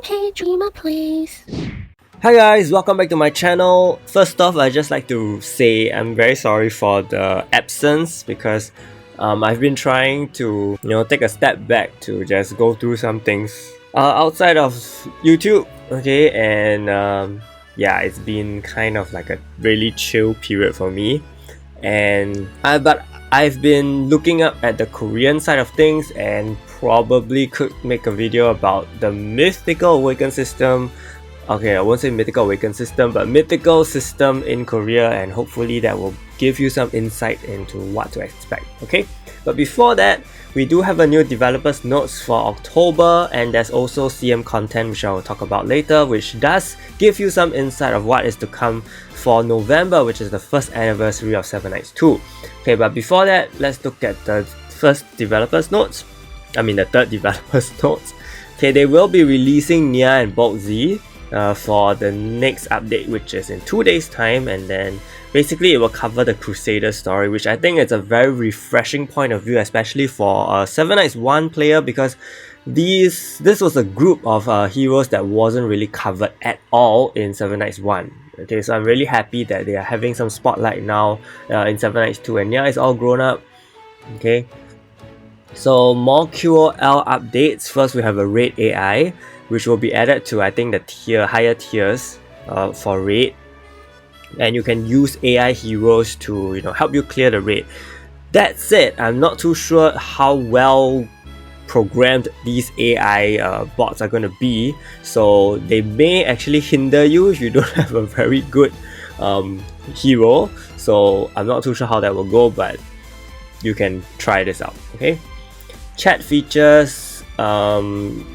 Okay, dreamer please. Hi guys, welcome back to my channel. First off, I'd just like to say I'm very sorry for the absence because I've been trying to take a step back to just go through some things outside of YouTube, okay, and yeah, it's been kind of like a really chill period for me, and but I've been looking up at the Korean side of things and probably could make a video about the Mythical Awaken system. Okay, I won't say Mythical Awaken system, but mythical system in Korea, and hopefully that will give you some insight into what to expect, okay? But before that, we do have a new developers notes for October, and there's also CM content which I will talk about later, which does give you some insight of what is to come for November, which is the first anniversary of Seven Knights 2. Okay, but before that, let's look at the first developers notes. I mean the third developers notes. Okay, they will be releasing Nia and BoltZ for the next update, which is in 2 days time, and then basically it will cover the Crusader story, which I think is a very refreshing point of view, especially for a 7 Knights 1 player, because this was a group of heroes that wasn't really covered at all in 7 Knights 1. Okay, so I'm really happy that they are having some spotlight now in 7 Knights 2, and yeah, it's all grown up. Okay, so more QOL updates. First, we have a raid AI, which will be added to, I think, the higher tiers for raid, and you can use AI heroes to help you clear the raid. That said, I'm not too sure how well programmed these AI bots are going to be, so they may actually hinder you if you don't have a very good hero. So I'm not too sure how that will go, but you can try this out. Okay, chat features.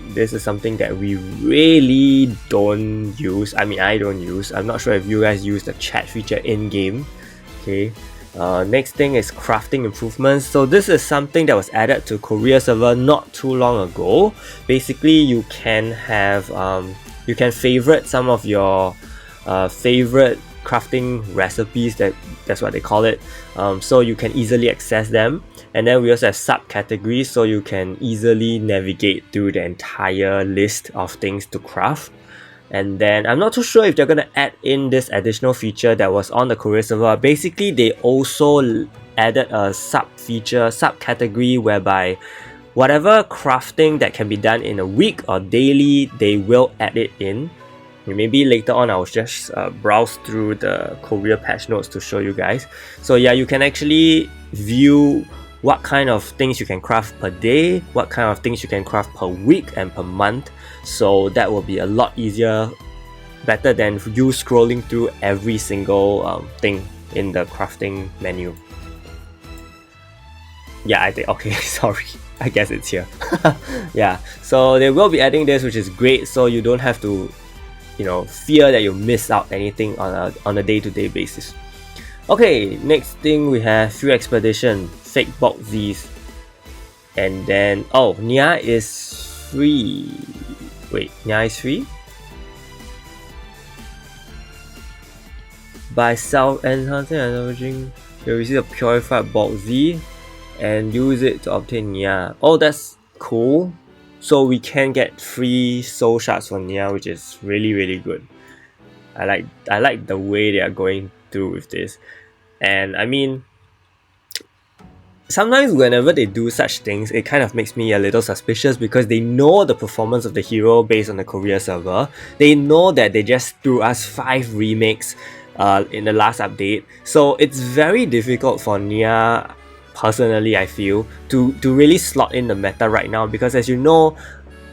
This is something that we really don't use. I mean, I don't use. I'm not sure if you guys use the chat feature in-game. Okay. Next thing is crafting improvements. So this is something that was added to Korea server not too long ago. Basically, you can have you can favorite some of your favorite crafting recipes. That's what they call it. So you can easily access them. And then we also have subcategories, so you can easily navigate through the entire list of things to craft. And then I'm not too sure if they're going to add in this additional feature that was on the Korea server. Basically, they also added a subcategory whereby whatever crafting that can be done in a week or daily, they will add it in. Maybe later on I'll just browse through the Korea patch notes to show you guys. So yeah, you can actually view what kind of things you can craft per day, what kind of things you can craft per week and per month. So that will be a lot easier, better than you scrolling through every single thing in the crafting menu. Yeah, I think, okay, sorry, I guess it's here. Yeah, so they will be adding this, which is great, so you don't have to fear that you miss out anything on a day-to-day basis. Okay, next thing we have Free Expedition, fake BoltZs, and then Nia is free. Wait, Nia is free? By self-enhancing and leveraging, you receive a purified BoltZ and use it to obtain Nia. Oh, that's cool. So we can get free soul shards for Nia, which is really, really good. I like the way they are going through with this. And I mean, sometimes whenever they do such things, it kind of makes me a little suspicious because they know the performance of the hero based on the Korea server. They know that they just threw us 5 remakes in the last update. So it's very difficult for Nia, personally I feel, to really slot in the meta right now, because as you know,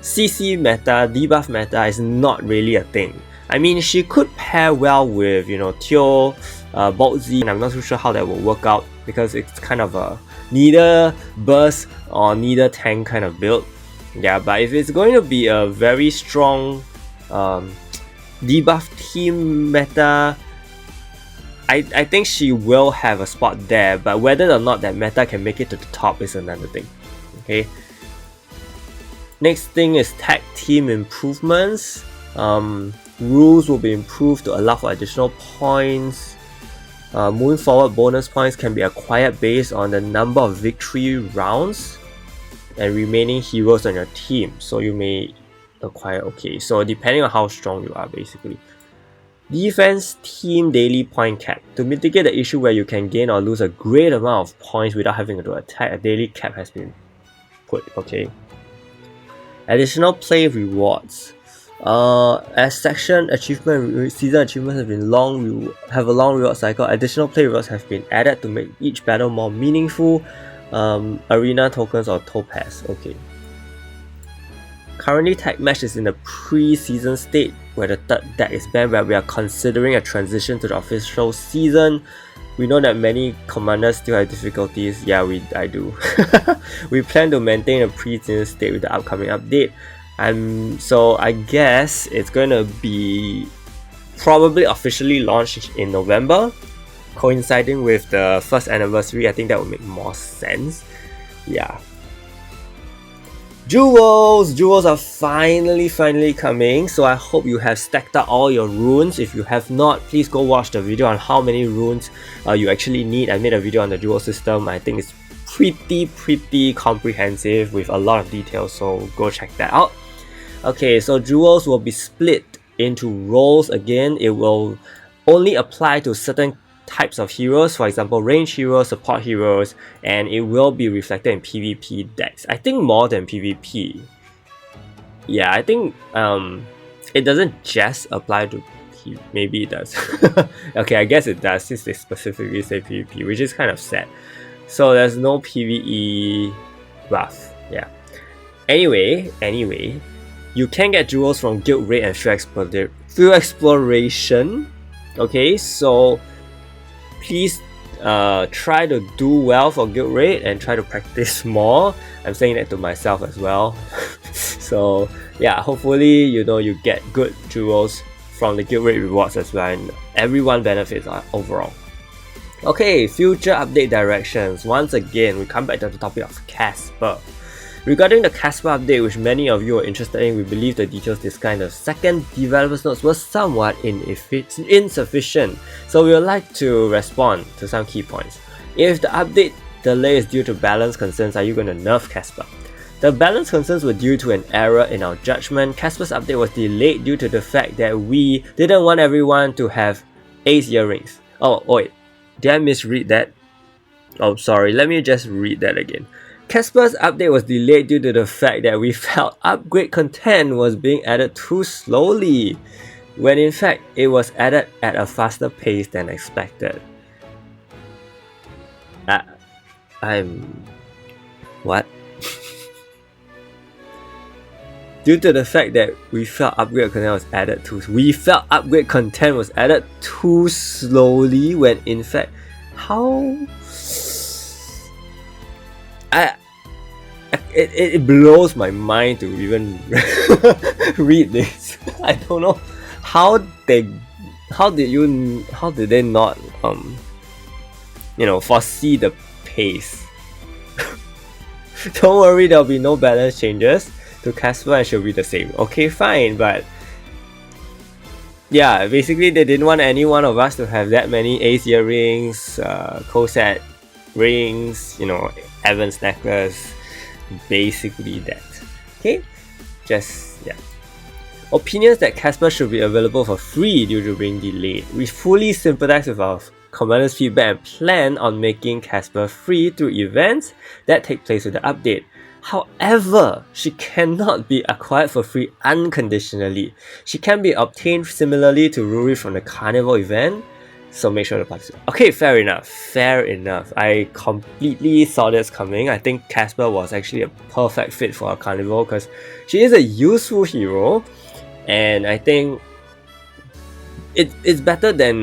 CC meta, debuff meta is not really a thing. I mean, she could pair well with Teo, BoltZ, and I'm not too sure how that will work out because it's kind of a neither burst or neither tank kind of build. Yeah, but if it's going to be a very strong debuff team meta, I think she will have a spot there, but whether or not that meta can make it to the top is another thing. Okay. Next thing is tag team improvements. Rules will be improved to allow for additional points. Moving forward, bonus points can be acquired based on the number of victory rounds and remaining heroes on your team. So you may acquire. Okay, so depending on how strong you are, basically. Defense team daily point cap. To mitigate the issue where you can gain or lose a great amount of points without having to attack, a daily cap has been put. Okay. Additional play rewards. As section achievement season achievements have been have a long reward cycle. Additional play rewards have been added to make each battle more meaningful. Arena tokens or topaz. Okay. Currently, Tag Match is in the pre-season state where the third deck is banned, where we are considering a transition to the official season. We know that many commanders still have difficulties. Yeah, I do. We plan to maintain a pre-season state with the upcoming update. So I guess it's going to be probably officially launched in November, coinciding with the first anniversary. I think that would make more sense. Yeah. Jewels are finally coming, so I hope you have stacked up all your runes. If you have not, please go watch the video on how many runes you actually need. I made a video on the jewel system. I think it's pretty comprehensive with a lot of details, so go check that out. Okay, so jewels will be split into roles again. It will only apply to certain types of heroes, for example range heroes, support heroes, and it will be reflected in PvP decks. I think more than PvP. Yeah, I think it doesn't just apply to PvP. Maybe it does. Okay, I guess it does since they specifically say PvP, which is kind of sad. So there's no PvE buff. Yeah. Anyway, you can get jewels from guild raid and field exploration. Okay, so please try to do well for guild raid and try to practice more. I'm saying that to myself as well. So yeah, hopefully you get good jewels from the guild raid rewards as well, and everyone benefits overall. Okay, future update directions. Once again, we come back to the topic of Casper. Regarding the Casper update, which many of you are interested in, we believe the details discussed in the second developer's notes were somewhat insufficient, so we would like to respond to some key points. If the update delay is due to balance concerns, are you going to nerf Casper? The balance concerns were due to an error in our judgment. Casper's update was delayed due to the fact that we didn't want everyone to have ace earrings. Oh wait, did I misread that? Oh sorry, let me just read that again. Casper's update was delayed due to the fact that we felt upgrade content was being added too slowly, when in fact it was added at a faster pace than expected. What? Due to the fact that we felt upgrade content was added too slowly, when in fact, it blows my mind to even read this. I don't know how did they not foresee the pace. Don't worry, there'll be no balance changes to Casper and she'll be the same. Okay, fine, but yeah, basically they didn't want any one of us to have that many ace earrings, co-set rings, Evans necklace, basically that. Okay, yeah. Opinions that Casper should be available for free due to being delayed. We fully sympathize with our commander's feedback and plan on making Casper free through events that take place with the update. However, she cannot be acquired for free unconditionally. She can be obtained similarly to Ruri from the Carnival event, so make sure to participate. Okay, fair enough. I completely saw this coming. I think Casper was actually a perfect fit for a Carnival because she is a useful hero, and I think it's better than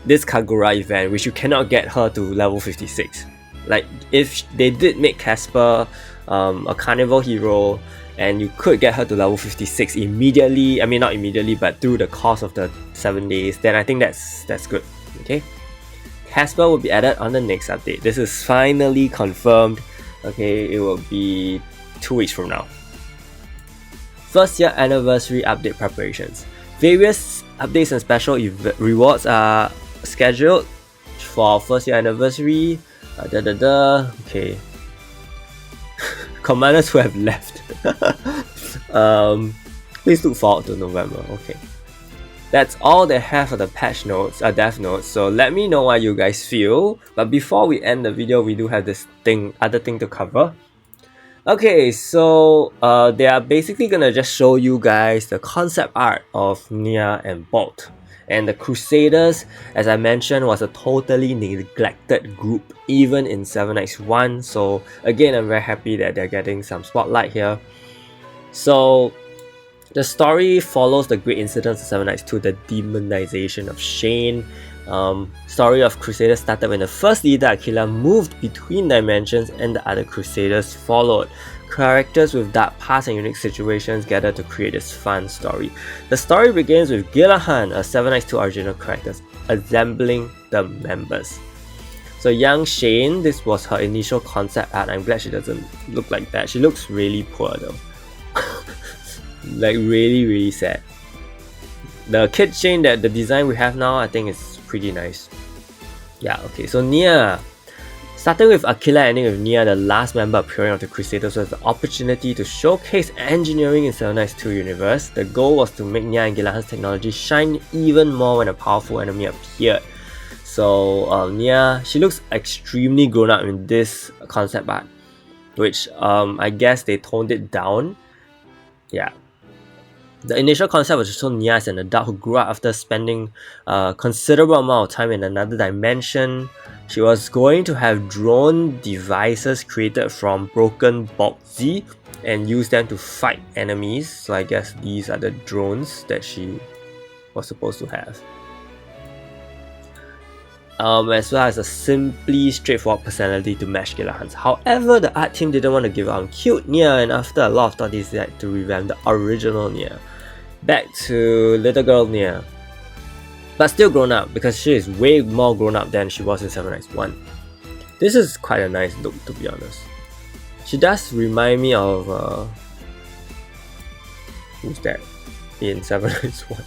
this Kagura event, which you cannot get her to level 56. Like, if they did make Casper a Carnival hero and you could get her to level 56 immediately, I mean not immediately but through the course of the 7 days, then I think that's good. Okay, Casper will be added on the next update. This is finally confirmed. Okay, it will be 2 weeks from now. First year anniversary update preparations. Various updates and special rewards are scheduled for first year anniversary. Okay. Commanders who have left. Please look forward to November. Okay. That's all they have for the patch notes, dev notes, so let me know what you guys feel. But before we end the video, we do have this other thing to cover. Okay, so they are basically gonna just show you guys the concept art of Nia and BoltZ. And the Crusaders, as I mentioned, was a totally neglected group even in 7x1, so again, I'm very happy that they're getting some spotlight here. So the story follows the great incidents of 7x2, the demonization of Shane. Story of Crusader started when the first leader, Aquila, moved between dimensions and the other Crusaders followed. Characters with dark past and unique situations gather to create this fun story. The story begins with Gillahan, a 7x2 original character, assembling the members. So young Shane, this was her initial concept art. I'm glad she doesn't look like that. She looks really poor though. Like really sad. The kid Shane, that the design we have now, I think is pretty nice. Yeah, okay, so Nia. Starting with Aquila, ending with Nia, the last member appearing of the Crusaders, was the opportunity to showcase engineering in 7x2 universe. The goal was to make Nia and Gillahan's technology shine even more when a powerful enemy appeared. So Nia, she looks extremely grown up in this concept art, which I guess they toned it down. Yeah. The initial concept was to show Nia as an adult who grew up after spending a considerable amount of time in another dimension. She was going to have drone devices created from broken BoltZ and use them to fight enemies. So I guess these are the drones that she was supposed to have. As well as a simply straightforward personality to match Gillahan's. However, the art team didn't want to give up on cute Nia, and after a lot of thought, they decided to revamp the original Nia. Back to little girl Nia, but still grown up because she is way more grown up than she was in 7x1. This is quite a nice look, to be honest. She does remind me of who's that in 7x1.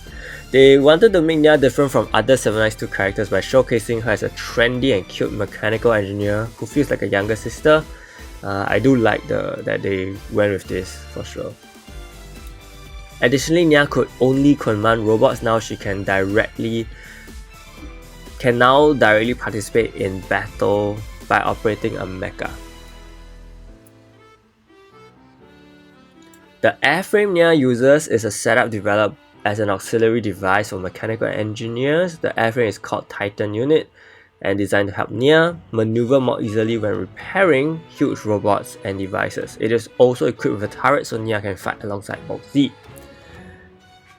They wanted to make Nia different from other 7x2 characters by showcasing her as a trendy and cute mechanical engineer who feels like a younger sister. I do like that they went with this for sure. Additionally, Nia could only command robots. Now she can directly participate in battle by operating a mecha. The airframe Nia uses is a setup developed as an auxiliary device for mechanical engineers. The airframe is called Titan Unit and designed to help Nia maneuver more easily when repairing huge robots and devices. It is also equipped with a turret so Nia can fight alongside BoltZ.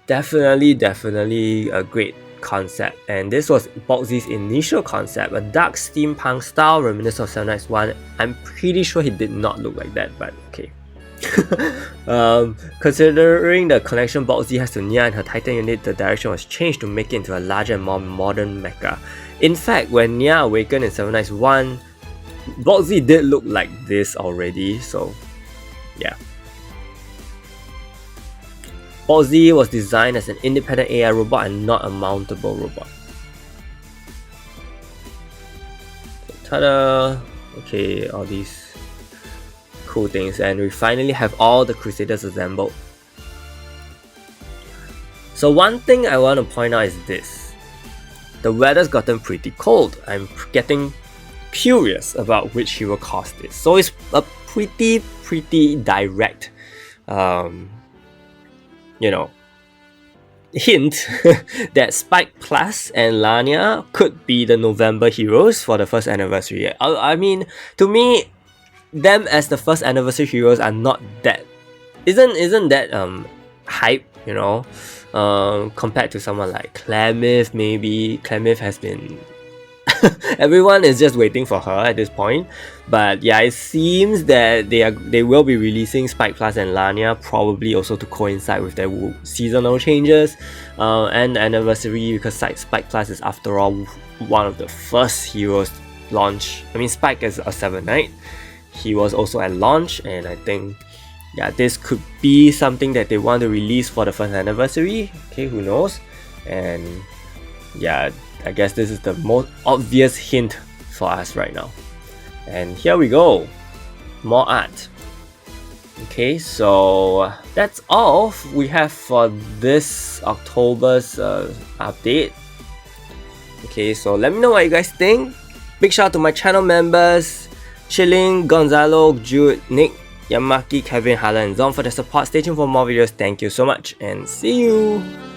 Definitely a great concept, and this was BoltZ's initial concept, a dark steampunk style reminiscent of 7x1. I'm pretty sure he did not look like that, but okay. Considering the connection BoltZ has to Nia and her Titan unit, the direction was changed to make it into a larger and more modern mecha. In fact, when Nia awakened in 7x1, BoltZ did look like this already, so yeah. BoltZ was designed as an independent AI robot and not a mountable robot. Ta-da! Okay, all these cool things, and we finally have all the Crusaders assembled. So one thing I want to point out is this. The weather's gotten pretty cold. I'm getting curious about which hero caused this. So it's a pretty direct hint that Spike Plus and Lania could be the November heroes for the first anniversary. I mean, to me, them as the first anniversary heroes are not that isn't that hype, compared to someone like Clemith. Maybe Clemith has been everyone is just waiting for her at this point, but yeah, it seems that they will be releasing Spike Plus and Lania probably also to coincide with their seasonal changes and anniversary, because Spike Plus is after all one of the first heroes launch. I mean, Spike is a 7 Knight. He was also at launch, and I think this could be something that they want to release for the first anniversary. Okay, who knows? And yeah, I guess this is the most obvious hint for us right now. And here we go. More art. Okay, so that's all we have for this October's update. Okay, so let me know what you guys think. Big shout out to my channel members, Chilling, Gonzalo, Jude, Nick, Yamaki, Kevin, Hala, and Zon for the support. Stay tuned for more videos. Thank you so much and see you!